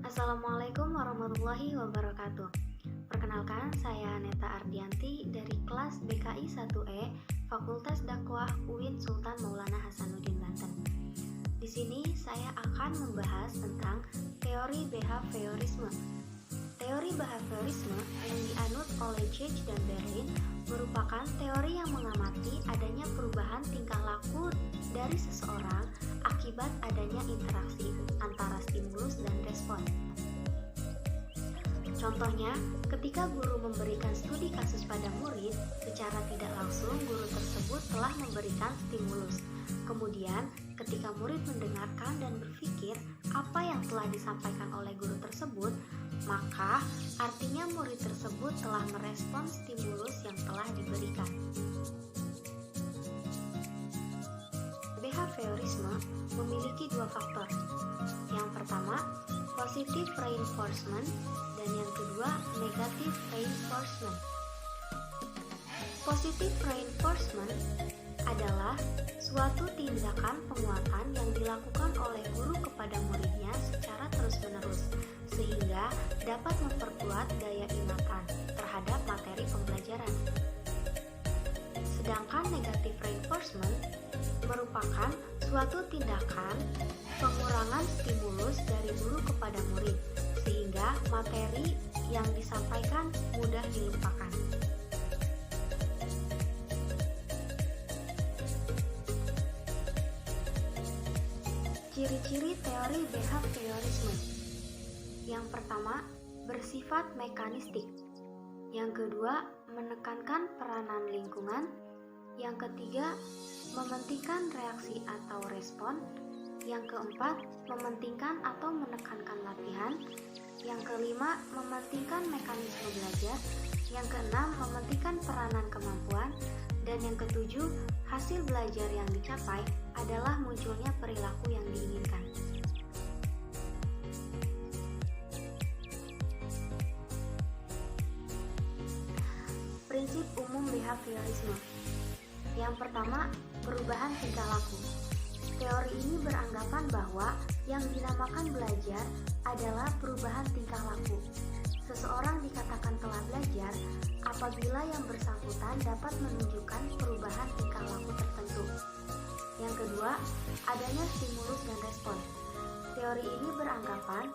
Assalamualaikum warahmatullahi wabarakatuh. Perkenalkan, saya Neta Ardianti dari kelas BKI 1E Fakultas Dakwah UIN Sultan Maulana Hasanuddin Banten. Di sini saya akan membahas tentang teori behaviorisme. Teori behaviorisme yang dianut oleh Church dan Berlin merupakan teori yang mengamati adanya perubahan tingkah laku dari seseorang akibat adanya interaksi antara stimulus dan respon. Contohnya, ketika guru memberikan studi kasus pada murid, secara tidak langsung guru tersebut telah memberikan stimulus. Kemudian, ketika murid mendengarkan dan berpikir apa yang telah disampaikan oleh guru tersebut, maka artinya murid tersebut telah merespon stimulus yang telah diberikan. Behaviorisme memiliki dua faktor. Yang pertama, positive reinforcement, dan yang kedua, negative reinforcement. Positive reinforcement adalah suatu tindakan penguatan yang dilakukan oleh guru kepada muridnya secara terus-menerus, sehingga dapat memperkuat daya ingatan terhadap materi pembelajaran. Sedangkan negative reinforcement merupakan suatu tindakan pengurangan stimulus dari guru kepada murid, sehingga materi yang disampaikan mudah dilupakan. Ciri-ciri teori behaviorisme. Yang pertama, bersifat mekanistik. Yang kedua, menekankan peranan lingkungan. Yang ketiga, mementingkan reaksi atau respon. Yang keempat, mementingkan atau menekankan latihan. Yang kelima, mementingkan mekanisme belajar. Yang keenam, mementingkan peranan kemampuan. Dan yang ketujuh, hasil belajar yang dicapai adalah munculnya perilaku yang diinginkan. Prinsip umum behaviorisme. Yang pertama, perubahan tingkah laku. Teori ini beranggapan bahwa yang dinamakan belajar adalah perubahan tingkah laku. Seseorang dikatakan telah belajar apabila yang bersangkutan dapat menunjukkan perubahan tingkah laku tertentu. Yang kedua, adanya stimulus dan respon. Teori ini beranggapan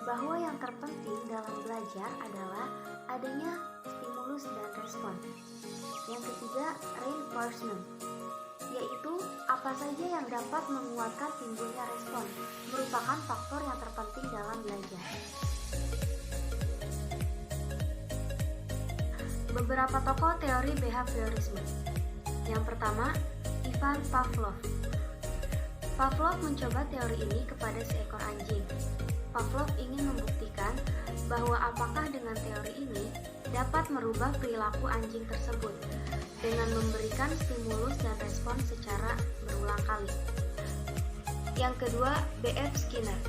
bahwa yang terpenting dalam belajar adalah adanya stimulus dan respon. Yang ketiga, reinforcement, yaitu apa saja yang dapat menguatkan timbulnya respon, merupakan faktor yang terpenting dalam belajar. Beberapa tokoh teori behaviorisme. Yang pertama, Ivan Pavlov. Pavlov mencoba teori ini kepada seekor anjing. Pavlov ingin membuktikan bahwa apakah dengan teori ini dapat merubah perilaku anjing tersebut dengan memberikan stimulus dan respon secara berulang kali. Yang kedua, B.F. Skinner.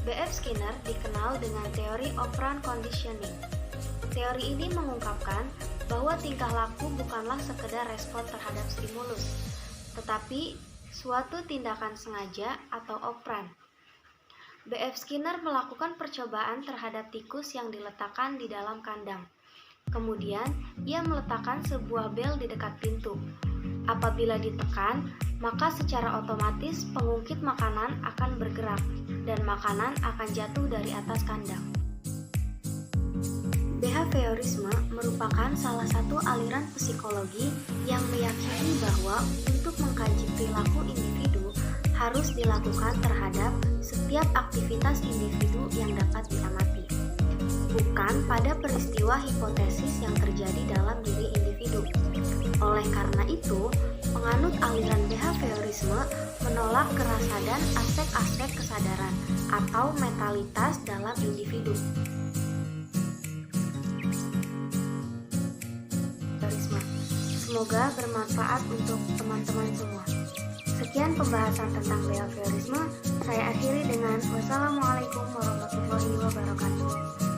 B.F. Skinner dikenal dengan teori operant conditioning. Teori ini mengungkapkan bahwa tingkah laku bukanlah sekedar respon terhadap stimulus, tetapi suatu tindakan sengaja atau operant. B.F. Skinner melakukan percobaan terhadap tikus yang diletakkan di dalam kandang. Kemudian, ia meletakkan sebuah bel di dekat pintu. Apabila ditekan, maka secara otomatis pengungkit makanan akan bergerak dan makanan akan jatuh dari atas kandang. Behaviorisme merupakan salah satu aliran psikologi yang meyakini bahwa untuk mengkaji perilaku individu harus dilakukan terhadap setiap aktivitas individu yang dapat diamati, bukan pada peristiwa hipotesis yang terjadi dalam diri individu. Oleh karena itu, penganut aliran behaviorisme menolak kerasadan aspek-aspek kesadaran atau mentalitas dalam individu. Semoga bermanfaat untuk teman-teman semua. Sekian pembahasan tentang behaviorisme. Saya akhiri dengan wassalamualaikum warahmatullahi wabarakatuh.